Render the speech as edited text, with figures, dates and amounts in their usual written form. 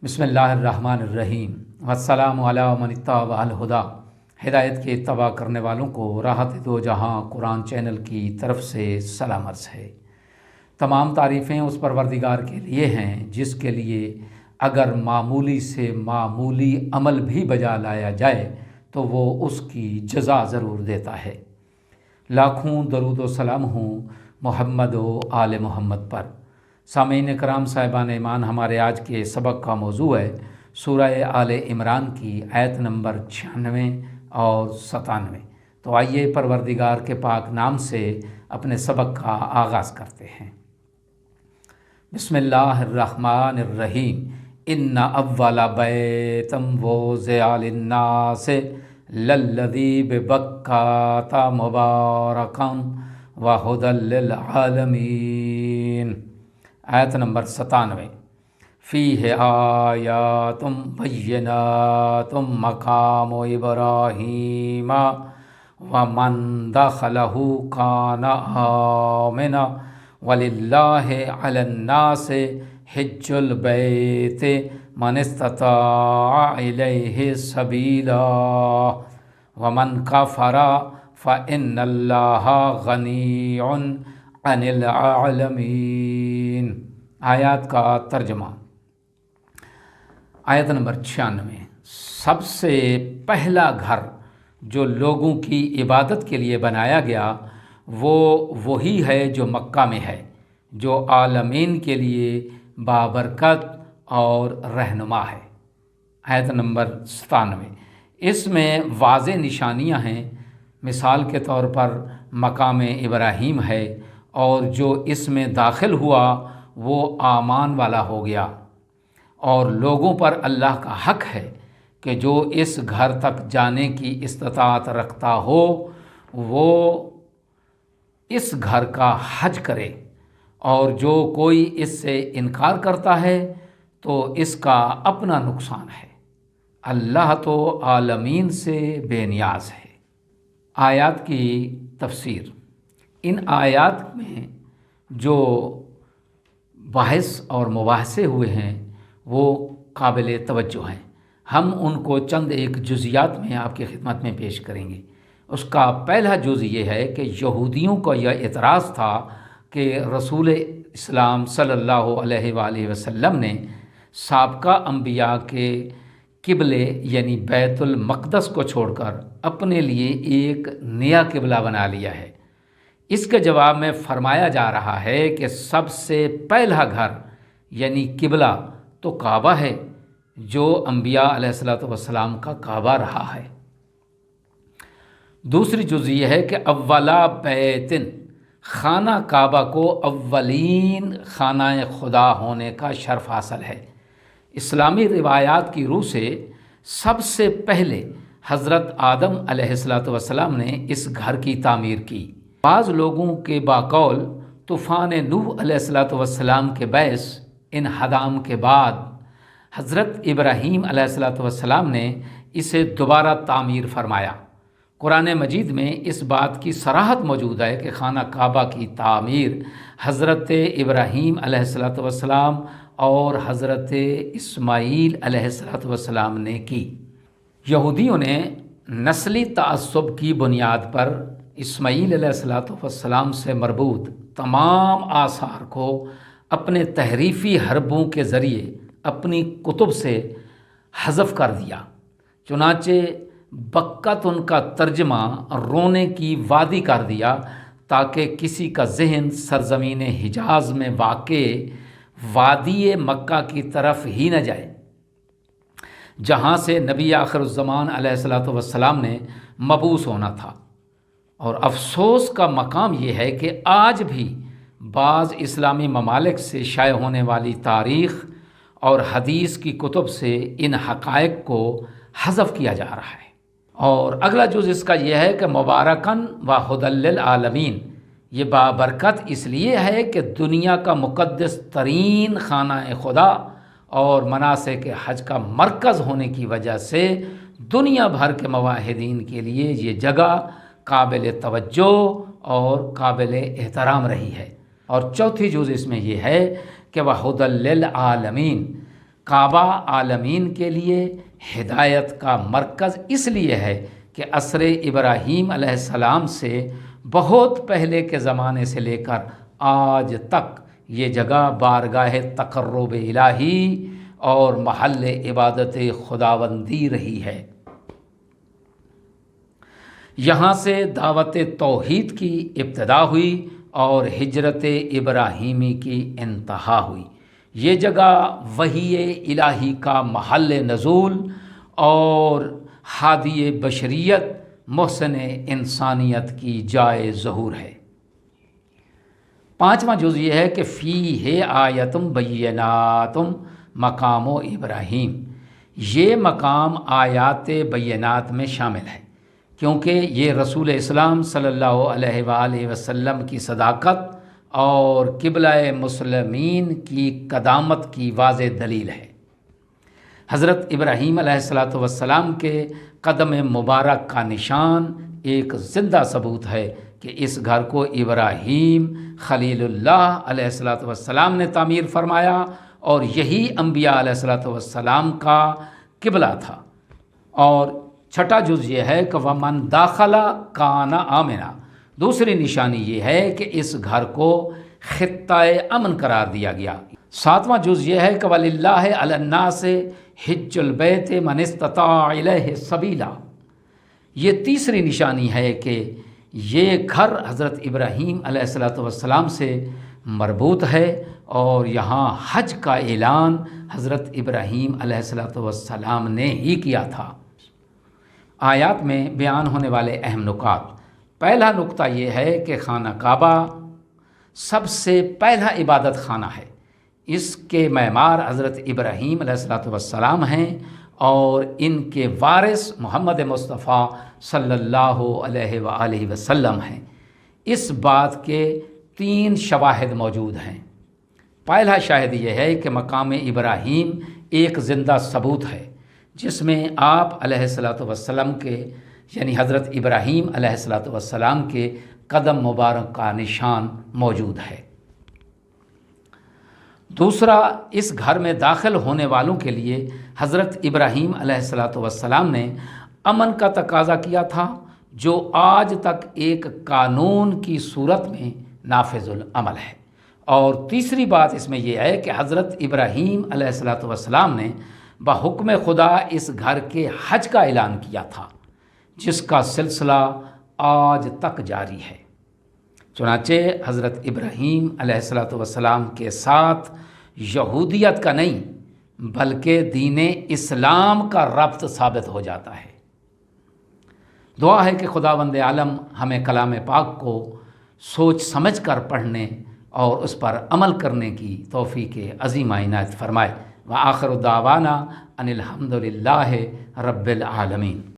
بسم اللہ الرحمن الرحیم والسلام علی من اتبع الہدی۔ ہدایت کے اتباع کرنے والوں کو راحت دو جہاں قرآن چینل کی طرف سے سلام عرض ہے۔ تمام تعریفیں اس پروردگار کے لیے ہیں جس کے لیے اگر معمولی سے معمولی عمل بھی بجا لایا جائے تو وہ اس کی جزا ضرور دیتا ہے۔ لاکھوں درود و سلام ہوں محمد و آل محمد پر۔ سامعین کرام صاحبان ایمان، ہمارے آج کے سبق کا موضوع ہے سورہ آل عمران کی آیت نمبر 96 اور 97۔ تو آئیے پروردگار کے پاک نام سے اپنے سبق کا آغاز کرتے ہیں۔ بسم اللہ الرحمن الرحیم۔ ان اول بیت وضع للناس للذی ببکۃ مبارکا وہدی للعالمین۔ آیت نمبر 97۔ فیہ آیات بینات مقام ابراہیم ومن دخلہ کان آمنا وللہ علی الناس حج البیت من استطاع الیہ سبیلا ومن کفر فإن اللہ غنی عن العالمین۔ آیات کا ترجمہ۔ آیت نمبر 96۔ سب سے پہلا گھر جو لوگوں کی عبادت کے لیے بنایا گیا وہ وہی ہے جو مکہ میں ہے، جو عالمین کے لیے بابرکت اور رہنما ہے۔ آیت نمبر 97۔ اس میں واضح نشانیاں ہیں۔ مثال کے طور پر مقام ابراہیم ہے، اور جو اس میں داخل ہوا وہ آمان والا ہو گیا، اور لوگوں پر اللہ کا حق ہے کہ جو اس گھر تک جانے کی استطاعت رکھتا ہو وہ اس گھر کا حج کرے، اور جو کوئی اس سے انکار کرتا ہے تو اس کا اپنا نقصان ہے۔ اللہ تو عالمین سے بے نیاز ہے۔ آیات کی تفسیر۔ ان آیات میں جو بحث اور مباحثے ہوئے ہیں وہ قابل توجہ ہیں۔ ہم ان کو چند ایک جزیات میں آپ کی خدمت میں پیش کریں گے۔ اس کا پہلا جز یہ ہے کہ یہودیوں کا یہ اعتراض تھا کہ رسول اسلام صلی اللہ علیہ وآلہ وسلم نے سابقہ انبیاء کے قبلے یعنی بیت المقدس کو چھوڑ کر اپنے لیے ایک نیا قبلہ بنا لیا ہے۔ اس کے جواب میں فرمایا جا رہا ہے کہ سب سے پہلا گھر یعنی قبلہ تو کعبہ ہے، جو انبیاء علیہ السلام کا کعبہ رہا ہے۔ دوسری جز یہ ہے کہ اولا بیتن، خانہ کعبہ کو اولین خانہ خدا ہونے کا شرف حاصل ہے۔ اسلامی روایات کی روح سے سب سے پہلے حضرت آدم علیہ السلام نے اس گھر کی تعمیر کی۔ بعض لوگوں کے باقول طوفان نوح علیہ السلام کے باعث انہدام کے بعد حضرت ابراہیم علیہ السلام نے اسے دوبارہ تعمیر فرمایا۔ قرآن مجید میں اس بات کی صراحت موجود ہے کہ خانہ کعبہ کی تعمیر حضرت ابراہیم علیہ السلام اور حضرت اسماعیل علیہ السلام نے کی۔ یہودیوں نے نسلی تعصب کی بنیاد پر اسماعیل علیہ السلام سے مربوط تمام آثار کو اپنے تحریفی حربوں کے ذریعے اپنی کتب سے حذف کر دیا۔ چنانچہ بکت ان کا ترجمہ رونے کی وادی کر دیا تاکہ کسی کا ذہن سرزمین حجاز میں واقع وادی مکہ کی طرف ہی نہ جائے، جہاں سے نبی آخر الزمان علیہ السلام نے مبعوث ہونا تھا۔ اور افسوس کا مقام یہ ہے کہ آج بھی بعض اسلامی ممالک سے شائع ہونے والی تاریخ اور حدیث کی کتب سے ان حقائق کو حذف کیا جا رہا ہے۔ اور اگلا جز اس کا یہ ہے کہ مبارکاً وہدی للعالمین، یہ بابرکت اس لیے ہے کہ دنیا کا مقدس ترین خانہ خدا اور مناسک حج کا مرکز ہونے کی وجہ سے دنیا بھر کے موحدین کے لیے یہ جگہ قابل توجہ اور قابل احترام رہی ہے۔ اور چوتھی جز اس میں یہ ہے کہ وہدی للعالمین، کعبہ عالمین کے لیے ہدایت کا مرکز اس لیے ہے کہ عصر ابراہیم علیہ السلام سے بہت پہلے کے زمانے سے لے کر آج تک یہ جگہ بارگاہ تقرب الہی اور محل عبادت خداوندی رہی ہے۔ یہاں سے دعوت توحید کی ابتدا ہوئی اور ہجرت ابراہیمی کی انتہا ہوئی۔ یہ جگہ وحی الہی کا محل نزول اور ہادی بشریت محسن انسانیت کی جائے ظہور ہے۔ پانچواں جز یہ ہے کہ فیہ آیتم بیناتم مقام ابراہیم۔ یہ مقام آیات بینات میں شامل ہے کیونکہ یہ رسول اسلام صلی اللہ علیہ وآلہ وسلم کی صداقت اور قبلہ مسلمین کی قدامت کی واضح دلیل ہے۔ حضرت ابراہیم علیہ السلام کے قدم مبارک کا نشان ایک زندہ ثبوت ہے کہ اس گھر کو ابراہیم خلیل اللہ علیہ السلام نے تعمیر فرمایا اور یہی انبیاء علیہ السلام کا قبلہ تھا۔ اور چھٹا جز یہ ہے کہ وَمَن دَخَلَ كَانَ آمِنًا۔ دوسری نشانی یہ ہے کہ اس گھر کو خطہ امن قرار دیا گیا۔ ساتواں جز یہ ہے کہ وَلِلَّهِ عَلَى النَّاسِ حِجُّ الْبَيْتِ مَنِ اسْتَطَاعَ إِلَيْهِ سَبِيلًا۔ یہ تیسری نشانی ہے کہ یہ گھر حضرت ابراہیم علیہ السلام سے مربوط ہے اور یہاں حج کا اعلان حضرت ابراہیم علیہ السلام نے ہی کیا تھا۔ آیات میں بیان ہونے والے اہم نکات۔ پہلا نقطہ یہ ہے کہ خانہ کعبہ سب سے پہلا عبادت خانہ ہے۔ اس کے معمار حضرت ابراہیم علیہ السلام ہیں اور ان کے وارث محمد مصطفیٰ صلی اللہ علیہ وآلہ وسلم ہیں۔ اس بات کے 3 شواہد موجود ہیں۔ پہلا شاہد یہ ہے کہ مقام ابراہیم ایک زندہ ثبوت ہے جس میں آپ علیہ السلام کے یعنی حضرت ابراہیم علیہ السلام کے قدم مبارک کا نشان موجود ہے۔ دوسرا، اس گھر میں داخل ہونے والوں کے لیے حضرت ابراہیم علیہ السلام نے امن کا تقاضا کیا تھا جو آج تک ایک قانون کی صورت میں نافذ العمل ہے۔ اور تیسری بات اس میں یہ ہے کہ حضرت ابراہیم علیہ السلام نے بحکم خدا اس گھر کے حج کا اعلان کیا تھا جس کا سلسلہ آج تک جاری ہے۔ چنانچہ حضرت ابراہیم علیہ السلام کے ساتھ یہودیت کا نہیں بلکہ دین اسلام کا ربط ثابت ہو جاتا ہے۔ دعا ہے کہ خداوند عالم ہمیں کلام پاک کو سوچ سمجھ کر پڑھنے اور اس پر عمل کرنے کی توفیق عظیمہ عنایت فرمائے۔ وآخر دعوانا ان الحمد للہ رب العالمین۔